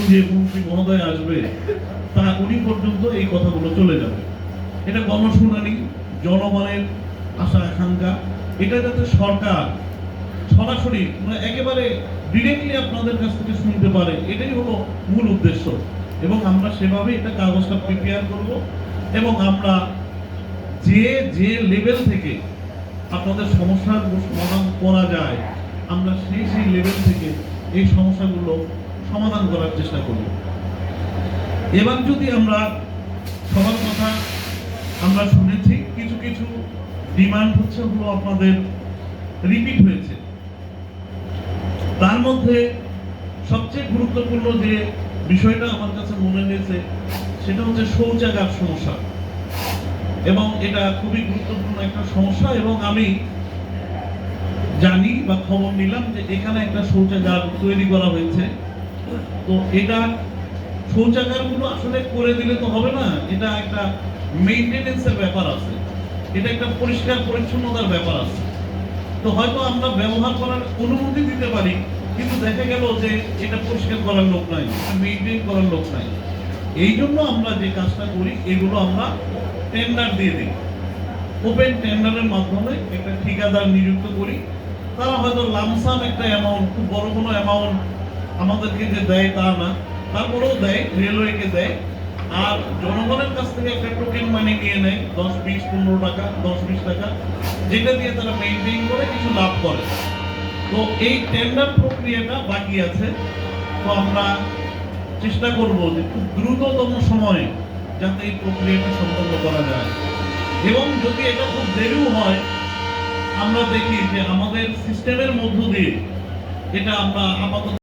যে মন্ত্রী মহোদয় আসবে তা উনি পর্যন্ত এই কথাগুলো চলে যাবে। এটা গণশুনানি, জনগণের আশা আকাঙ্ক্ষা, এটা যাতে সরকার সরাসরি মানে একেবারে ডিরেক্টলি আপনাদের কাছ থেকে শুনতে পারে, এটাই হলো মূল উদ্দেশ্য। এবং আমরা সেভাবে এটা কাগজটা প্রিপেয়ার করব এবং আমরা যে যে লেভেল থেকে আপনাদের সমস্যার সমাধান করা যায় আমরা সেই লেভেল থেকে এই সমস্যাগুলো সমাধান করার চেষ্টা করব। এবার যদি আমরা সবার কথা আমরা শুনেছি, কিছু কিছু ডিমান্ড হচ্ছে হলো আপনাদের রিপিট হয়েছে। তার মধ্যে সবচেয়ে গুরুত্বপূর্ণ যে বিষয়টা আমার কাছে মনে হয়েছে সেটা হচ্ছে শৌচাগার সমস্যা, এবং এটা খুবই গুরুত্বপূর্ণ একটা সমস্যা। এবং আমি জানি বা খবর নিলাম যে এখানে একটা শৌচাগার তৈরি করা হয়েছে। তো এটা শৌচাগারগুলো আসলে করে দিলে তো হবে না, এটা একটা মেইনটেনেন্সের ব্যাপার আছে, এটা একটা পরিষ্কার পরিচ্ছন্নতার ব্যাপার আছে। তো হয়তো আমরা ব্যবহার করার অনুমতি দিতে পারি, কিন্তু দেখা গেল যে এটা পরিষ্কার করার লোক নাই, মেইনটেইন করার লোক নাই। এই জন্য আমরা যে কাজটা করি এগুলো আমরা টেন্ডার দিয়ে দিই, ওপেন টেন্ডারের মাধ্যমে একটা ঠিকাদার নিযুক্ত করি। তারা হয়তো লামসাম একটা অ্যামাউন্ট, খুব বড় কোনো অ্যামাউন্ট আমাদেরকে যে দেয় তা না, তারপরেও দেয়, রেলওয়েকে দেয়। আর জনগণের কাছ থেকে একটা টোকেন মানি নিয়ে নেয় 10, 20, 15 টাকা, 10, 20 টাকা, যেটা দিয়ে তারা মেইনটেইন করে কিছু লাভ করে। তো এই টেন্ডার প্রক্রিয়াটা বাকি আছে। তো আমরা চেষ্টা করব যে খুব দ্রুততম সময়ে যাতে এই প্রক্রিয়াটি সম্পন্ন করা যায়। এবং যদি এটা খুব দেরিও হয়, আমরা দেখি যে আমাদের সিস্টেমের মধ্য দিয়ে এটা আমরা আপাতত